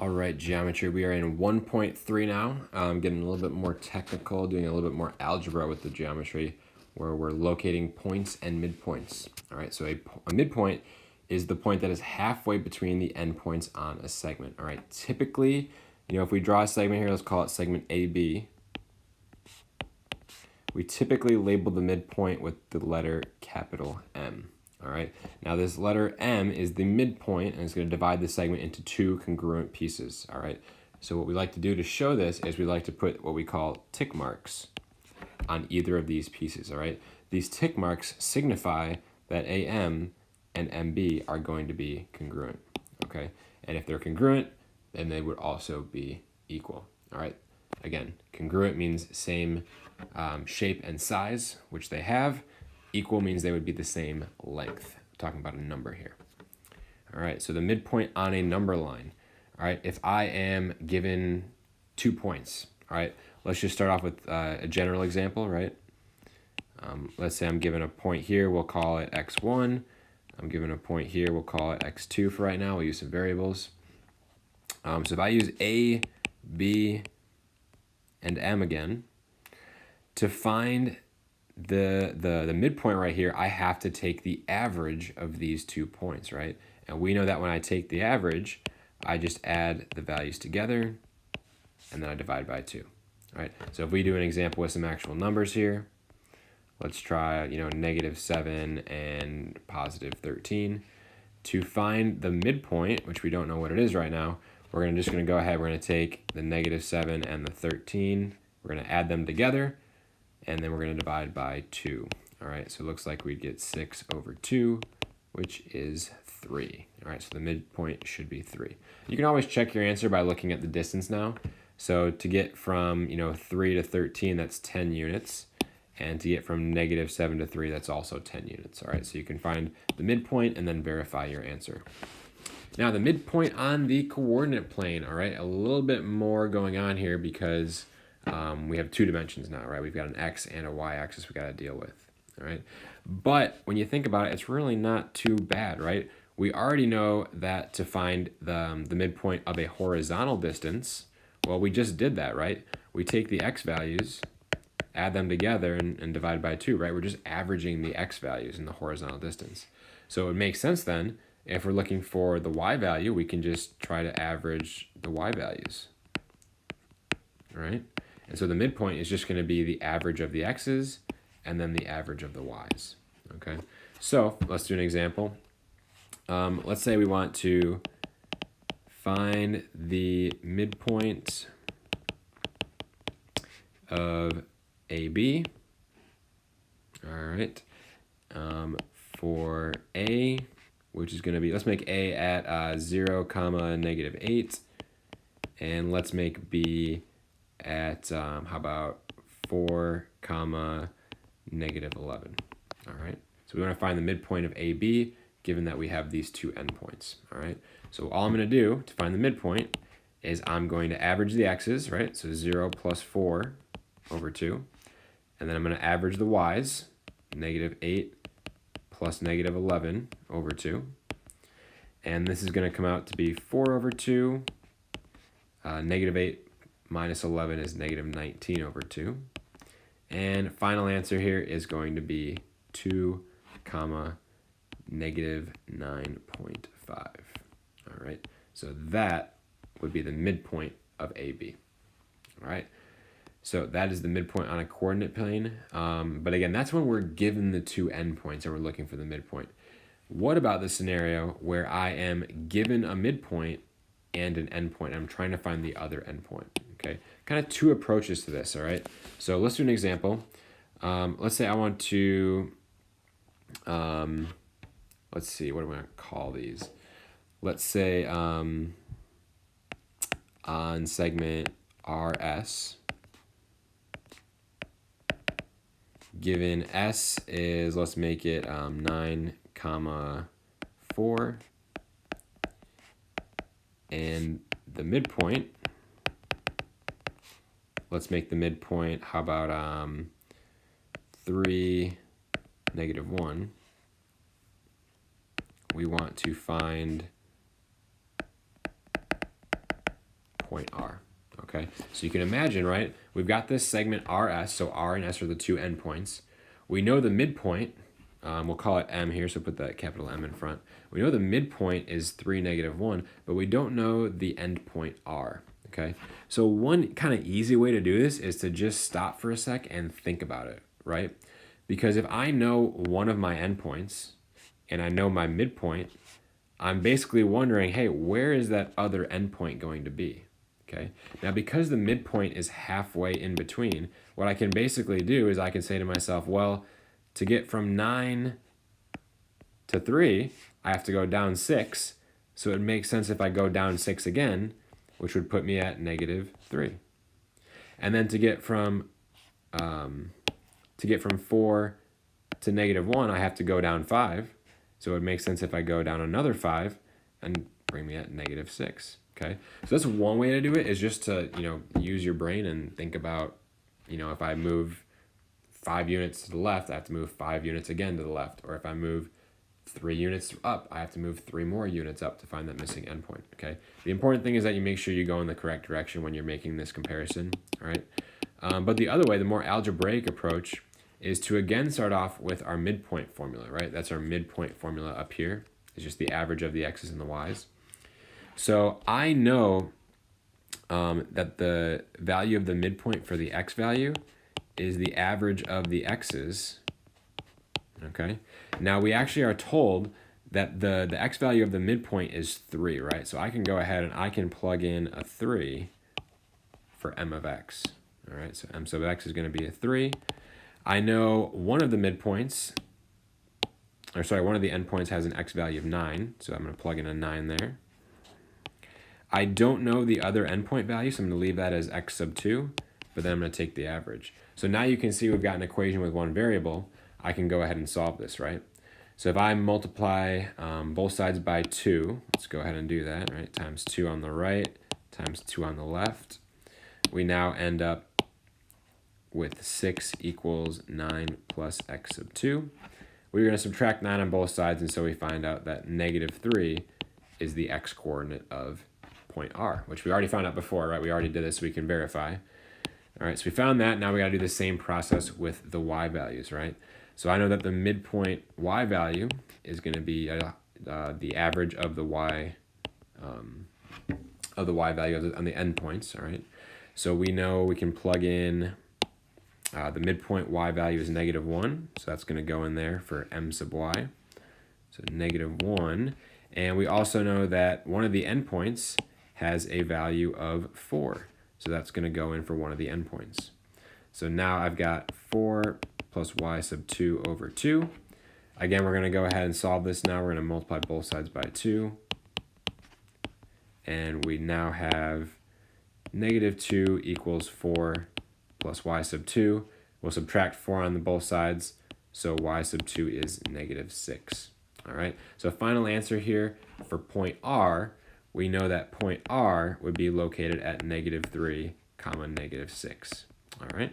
All right, geometry. We are in 1.3 now. Getting a little bit more technical, doing a little bit more algebra with the geometry, where we're locating points and midpoints. All right, so a midpoint is the point that is halfway between the endpoints on a segment. All right, typically, if we draw a segment here, let's call it segment AB. We typically label the midpoint with the letter capital M. All right, now this letter M is the midpoint, and it's going to divide the segment into two congruent pieces. All right, so what we like to do to show this is we like to put what we call tick marks on either of these pieces. All right, these tick marks signify that AM and MB are going to be congruent. Okay, and if they're congruent, then they would also be equal. All right, again, congruent means same shape and size, which they have. Equal means they would be the same length. I'm talking about a number here. All right, so the midpoint on a number line. All right, if I am given 2 points, all right, let's just start off with a general example, right? Let's say I'm given a point here, we'll call it x1. I'm given a point here, we'll call it x2 for right now. We'll use some variables. So if I use A, B, and M again, to find the midpoint right here, I have to take the average of these 2 points, right? And we know that when I take the average, I just add the values together, and then I divide by 2. All right, so if we do an example with some actual numbers here, let's try, -7 and +13. To find the midpoint, which we don't know what it is right now, we're just going to go ahead, we're going to take the -7 and the 13, we're going to add them together, and then we're going to divide by 2. All right, so it looks like we'd get 6/2, which is 3. All right, so the midpoint should be 3. You can always check your answer by looking at the distance now. So to get from 3 to 13, that's 10 units. And to get from -7 to 3, that's also 10 units. All right, so you can find the midpoint and then verify your answer. Now the midpoint on the coordinate plane, all right, a little bit more going on here because we have 2 dimensions now, right? We've got an x and a y axis we got to deal with, all right? But when you think about it, it's really not too bad, right? We already know that to find the midpoint of a horizontal distance, well, we just did that, right? We take the x values, add them together, and divide by 2, right? We're just averaging the x values in the horizontal distance. So it makes sense then, if we're looking for the y value, we can just try to average the y values, all right? And so the midpoint is just going to be the average of the x's and then the average of the y's, okay? So let's do an example. Let's say we want to find the midpoint of AB, all right, for A, which is going to be, let's make A at 0, -8, and let's make B at, how about 4, -11. All right, so we want to find the midpoint of AB given that we have these 2 endpoints. All right, so all I'm going to do to find the midpoint is I'm going to average the x's, right? So 0 plus 4/2, and then I'm going to average the y's, -8 plus -11/2, and this is going to come out to be 4/2. -8 minus 11 is -19/2. And final answer here is going to be 2, -9.5. All right, so that would be the midpoint of AB. All right, so that is the midpoint on a coordinate plane. But again, that's when we're given the 2 endpoints and we're looking for the midpoint. What about the scenario where I am given a midpoint and an endpoint? I'm trying to find the other endpoint, okay? Kind of 2 approaches to this, all right? So let's do an example. Let's say I want to, let's see, what do I want to call these? Let's say on segment RS, given S is, let's make it 9, 4, and the midpoint, let's make the midpoint, how about 3, -1. We want to find point R. Okay, so you can imagine, right? We've got this segment RS, so R and S are the two endpoints. We know the midpoint, we'll call it M here, so put that capital M in front. We know the midpoint is 3, -1, but we don't know the endpoint R, okay? So one kind of easy way to do this is to just stop for a sec and think about it, right? Because if I know one of my endpoints and I know my midpoint, I'm basically wondering, hey, where is that other endpoint going to be? Okay. Now, because the midpoint is halfway in between, what I can basically do is I can say to myself, well, to get from 9 to 3, I have to go down 6. So it makes sense if I go down 6 again, which would put me at -3. And then to get from 4 to -1, I have to go down 5. So it makes sense if I go down another 5 and bring me at -6. Okay, so that's one way to do it, is just to, use your brain and think about, if I move 5 units to the left, I have to move 5 units again to the left. Or if I move 3 units up, I have to move 3 more units up to find that missing endpoint. Okay, the important thing is that you make sure you go in the correct direction when you're making this comparison. All right, but the other way, the more algebraic approach, is to again start off with our midpoint formula, right? That's our midpoint formula up here. It's just the average of the x's and the y's. So I know that the value of the midpoint for the x value is the average of the x's. Okay. Now we actually are told that the x value of the midpoint is 3, right? So I can go ahead and I can plug in a 3 for m of x. All right. So m sub x is going to be a 3. I know one of the midpoints, one of the endpoints has an x value of 9. So I'm going to plug in a 9 there. I don't know the other endpoint value, so I'm going to leave that as x sub 2, but then I'm going to take the average. So now you can see we've got an equation with one variable. I can go ahead and solve this, right? So if I multiply both sides by 2, let's go ahead and do that, right? Times 2 on the right, times 2 on the left. We now end up with 6 equals 9 plus x sub 2. We're going to subtract 9 on both sides, and so we find out that -3 is the x-coordinate of point R, which we already found out before, right? We already did this, so we can verify. All right, so we found that. Now we got to do the same process with the y values, right? So I know that the midpoint y value is going to be the average of the y value on the endpoints, all right? So we know we can plug in the midpoint y value is -1, so that's going to go in there for m sub y. So -1, and we also know that one of the endpoints has a value of 4. So that's going to go in for one of the endpoints. So now I've got 4 plus y sub 2 over 2. Again, we're going to go ahead and solve this now. We're going to multiply both sides by 2. And we now have -2 equals 4 plus y sub 2. We'll subtract 4 on both sides. So y sub 2 is -6. All right. So final answer here for point R, we know that point R would be located at -3, -6. All right.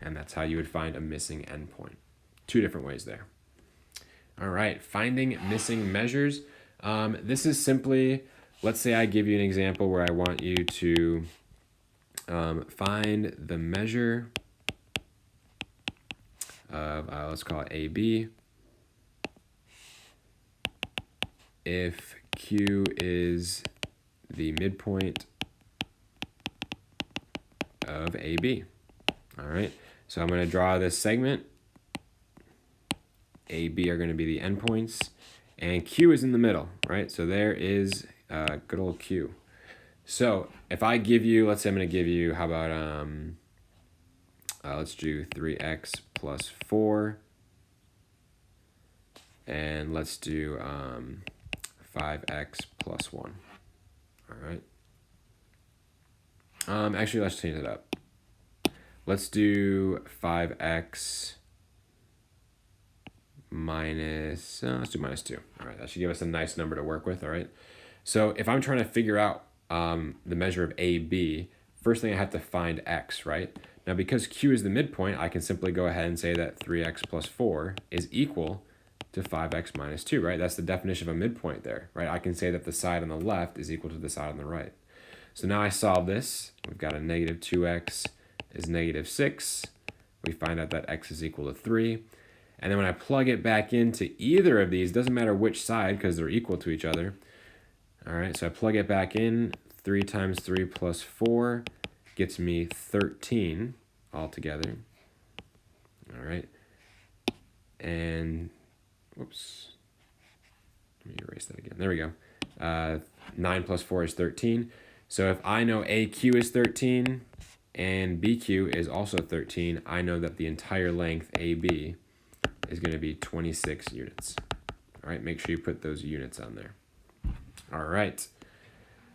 And that's how you would find a missing endpoint. 2 different ways there. All right. Finding missing measures. This is simply, let's say I give you an example where I want you to find the measure of, let's call it AB, if Q is the midpoint of AB. All right, so I'm going to draw this segment. AB are going to be the endpoints, and Q is in the middle, right? So there is good old Q. So if I give you, let's say I'm going to give you, how about, let's do 3x plus 4, and let's do 5x plus 1. All right. Actually, let's change it up. Let's do 5x minus, let's do -2. All right, that should give us a nice number to work with, all right? So if I'm trying to figure out the measure of AB, first thing I have to find x, right? Now, because Q is the midpoint, I can simply go ahead and say that 3x plus 4 is equal to 5x minus 2, right? That's the definition of a midpoint there, right? I can say that the side on the left is equal to the side on the right. So now I solve this. We've got a negative 2x is negative 6. We find out that x is equal to 3. And then when I plug it back into either of these, doesn't matter which side because they're equal to each other. All right, so I plug it back in. 3 times 3 plus 4 gets me 13 altogether. All right. And, whoops. Let me erase that again. There we go. 9 plus 4 is 13. So if I know AQ is 13 and BQ is also 13, I know that the entire length AB is going to be 26 units. All right, make sure you put those units on there. All right.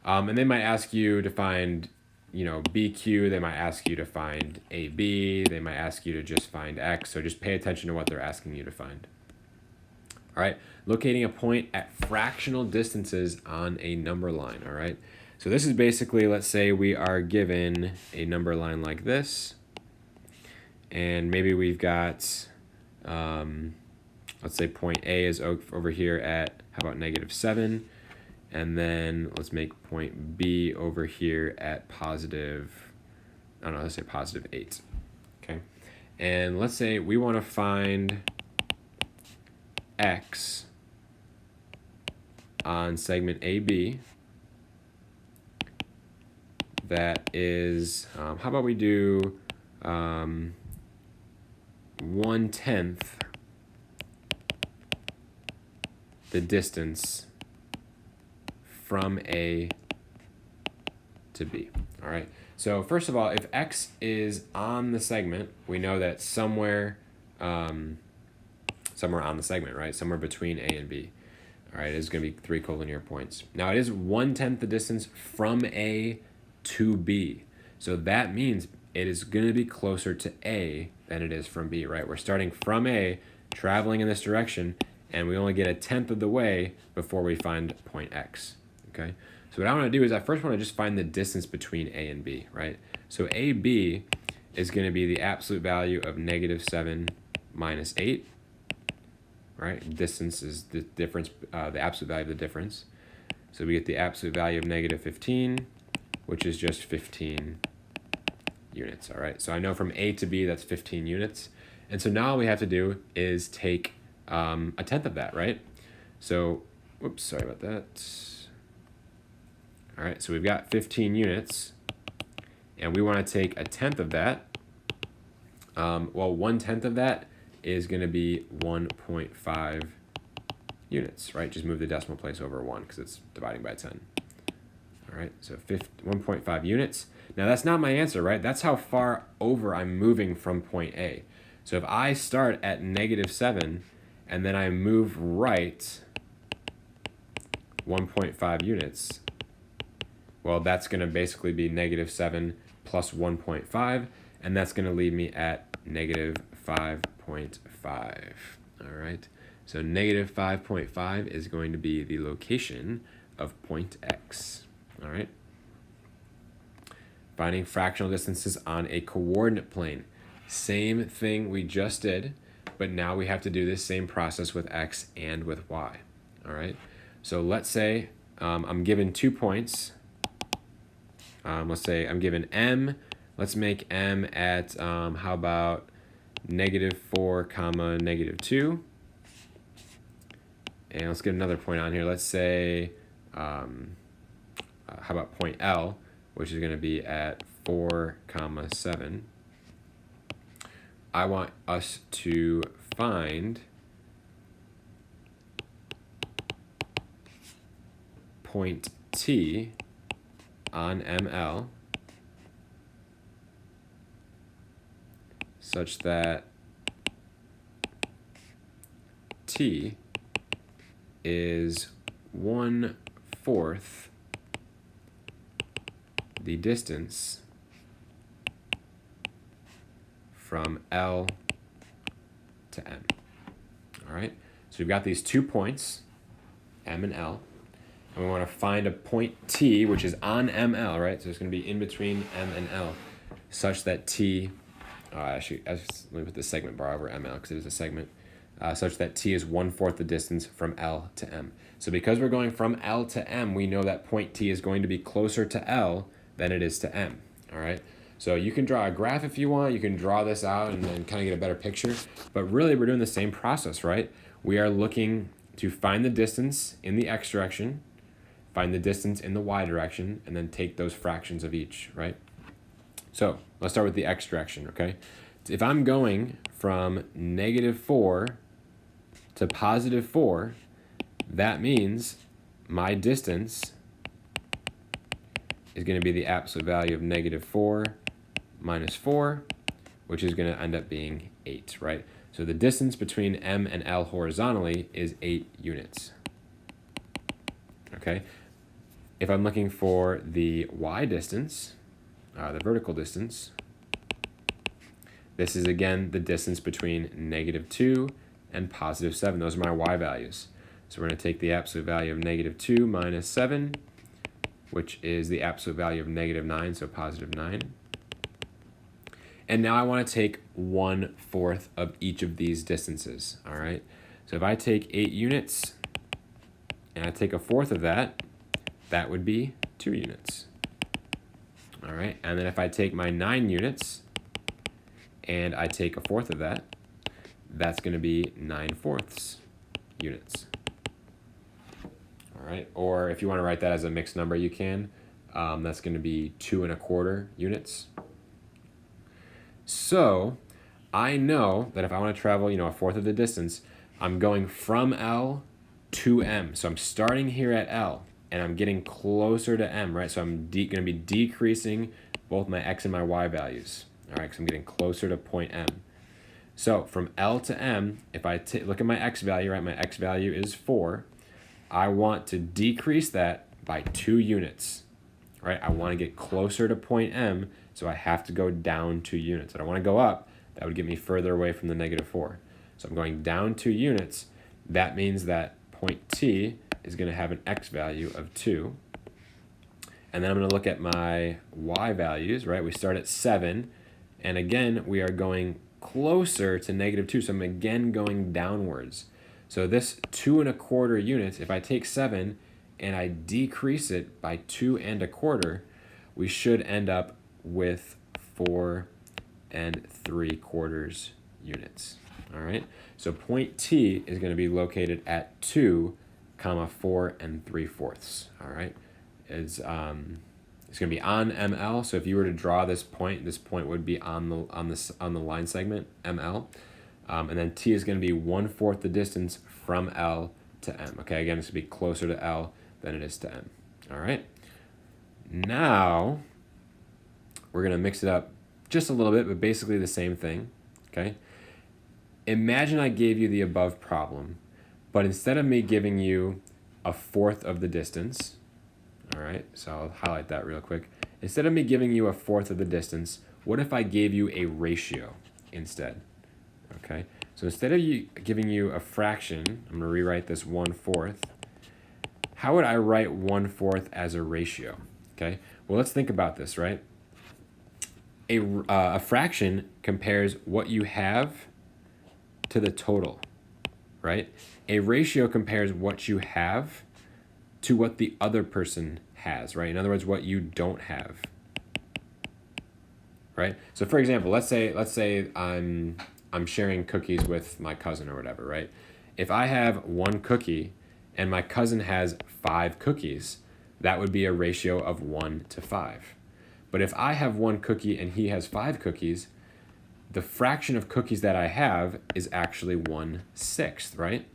And they might ask you to find, BQ. They might ask you to find AB. They might ask you to just find X. So just pay attention to what they're asking you to find. All right, locating a point at fractional distances on a number line. All right, so this is basically, let's say we are given a number line like this, and maybe we've got, let's say point A is over here at, how about -7, and then let's make point B over here at positive, I don't know, let's say positive 8. Okay, and let's say we want to find X on segment AB that is, how about we do 1/10 the distance from A to B. All right, so first of all, if X is on the segment, we know that somewhere on the segment, right? Somewhere between A and B. All right, it's going to be 3 collinear points. Now, it is 1/10 the distance from A to B. So that means it is going to be closer to A than it is from B, right? We're starting from A, traveling in this direction, and we only get 1/10 of the way before we find point X, okay? So what I want to do is I first want to just find the distance between A and B, right? So AB is going to be the absolute value of -7 minus 8. Right, distance is the difference, the absolute value of the difference. So we get the absolute value of -15, which is just 15 units. All right, so I know from A to B that's 15 units. And so now all we have to do is take 1/10 of that, right? So, whoops, sorry about that. All right, so we've got 15 units, and we want to take 1/10 of that. Well, 1/10 of that is going to be 1.5 units, right? Just move the decimal place over 1 because it's dividing by 10. All right, so 1.5 units. Now, that's not my answer, right? That's how far over I'm moving from point A. So if I start at -7 and then I move right 1.5 units, well, that's going to basically be -7 plus 1.5, and that's going to leave me at -5.5. All right, so -5.5 is going to be the location of point X. All right, finding fractional distances on a coordinate plane. Same thing we just did, but now we have to do this same process with X and with Y. All right, so let's say I'm given 2 points. Let's say I'm given M. Let's make M at, how about -4, -2. And let's get another point on here. Let's say, how about point L, which is going to be at 4, 7. I want us to find point T on ML such that T is 1/4 the distance from L to M. All right, so we've got these 2 points, M and L, and we want to find a point T, which is on ML, right? So it's going to be in between M and L, such that T, actually, let me put the segment bar over ML because it is a segment. such that t is 1/4 the distance from L to M. So because we're going from L to M, we know that point T is going to be closer to L than it is to M, all right? So you can draw a graph if you want, you can draw this out and then kind of get a better picture, but really we're doing the same process, right? We are looking to find the distance in the x direction, find the distance in the y direction, and then take those fractions of each, right? So let's start with the x direction, okay? If I'm going from -4 to +4, that means my distance is going to be the absolute value of -4 minus 4, which is going to end up being 8, right? So the distance between M and L horizontally is 8 units, okay? If I'm looking for the y distance, the vertical distance, this is again the distance between -2 and +7. Those are my y values. So we're going to take the absolute value of -2 minus 7, which is the absolute value of -9, so +9. And now I want to take 1/4 of each of these distances, all right? So if I take 8 units and I take 1/4 of that, that would be 2 units, all right? And then if I take my 9 units and I take 1/4 of that, that's going to be 9/4 units, all right? Or if you want to write that as a mixed number, you can. That's going to be 2 1/4 units. So I know that if I want to travel, 1/4 of the distance, I'm going from L to M. So I'm starting here at L and I'm getting closer to M, right? So I'm going to be decreasing both my X and my Y values, all right? Because I'm getting closer to point M. So from L to M, if I look at my X value, right? My X value is 4. I want to decrease that by 2 units, right? I want to get closer to point M, so I have to go down 2 units. I don't want to go up. That would get me further away from the -4. So I'm going down 2 units. That means that point T is going to have an X value of 2. And then I'm going to look at my Y values, right? We start at 7. And again, we are going closer to -2. So I'm again going downwards. So this 2 1/4 units, if I take 7 and I decrease it by 2 1/4, we should end up with 4 3/4 units, all right? So point T is going to be located at 2, 4 3/4, all right? It's going to be on ML. So if you were to draw this point would be on the line segment ML, and then T is going to be 1/4 the distance from L to M. Okay, again, it's going to be closer to L than it is to M. All right. Now we're going to mix it up just a little bit, but basically the same thing. Okay. Imagine I gave you the above problem, but instead of me giving you 1/4 of the distance, all right, so I'll highlight that real quick. Instead of me giving you 1/4 of the distance, what if I gave you a ratio instead? Okay, so instead of giving you a fraction, I'm going to rewrite this 1/4. How would I write 1/4 as a ratio? Okay, well, let's think about this, right? A fraction compares what you have to the total, right? A ratio compares what you have to what the other person has, right? In other words, what you don't have, right? So for example, let's say I'm sharing cookies with my cousin or whatever, right? If I have 1 cookie and my cousin has 5 cookies, that would be a ratio of 1 to 5. But if I have 1 cookie and he has 5 cookies, the fraction of cookies that I have is actually 1/6, right?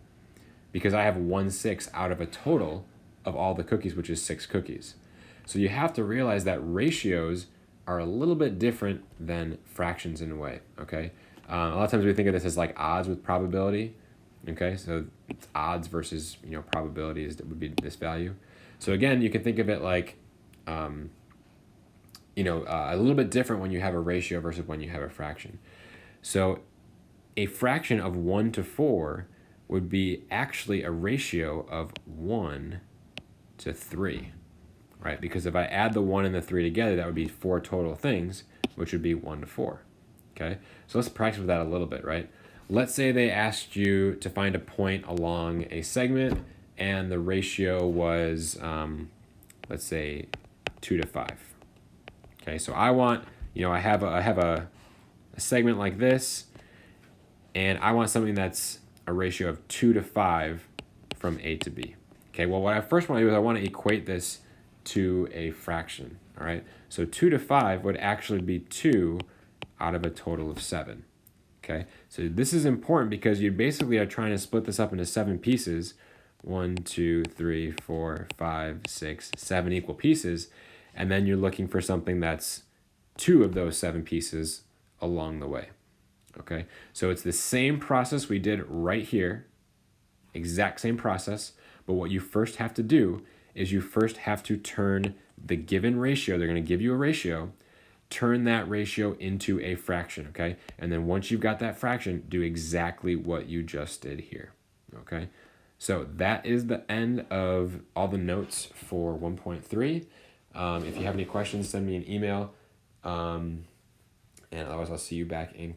Because I have 1/6 out of a total of all the cookies, which is 6 cookies. So you have to realize that ratios are a little bit different than fractions in a way, okay? A lot of times we think of this as like odds with probability, okay? So it's odds versus, probability would be this value. So again, you can think of it like, a little bit different when you have a ratio versus when you have a fraction. So a fraction of 1 to 4 would be actually a ratio of 1 to 3, right? Because if I add the 1 and the 3 together, that would be 4 total things, which would be 1 to 4, okay? So let's practice with that a little bit, right? let's say they asked you to find a point along a segment and the ratio was, let's say 2 to 5. Okay, so I want, I have a segment like this, and I want something that's a ratio of 2 to 5 from A to B. Okay, well, what I first want to do is I want to equate this to a fraction, all right? So 2 to 5 would actually be 2 out of a total of 7, okay? So this is important because you basically are trying to split this up into 7 pieces, 1, 2, 3, 4, 5, 6, 7 equal pieces, and then you're looking for something that's 2 of those 7 pieces along the way, okay? So it's the same process we did right here, exact same process, but what you first have to do is you first have to turn the given ratio, they're going to give you a ratio, turn that ratio into a fraction, okay? And then once you've got that fraction, do exactly what you just did here, okay? So that is the end of all the notes for 1.3. If you have any questions, send me an email. And otherwise, I'll see you back in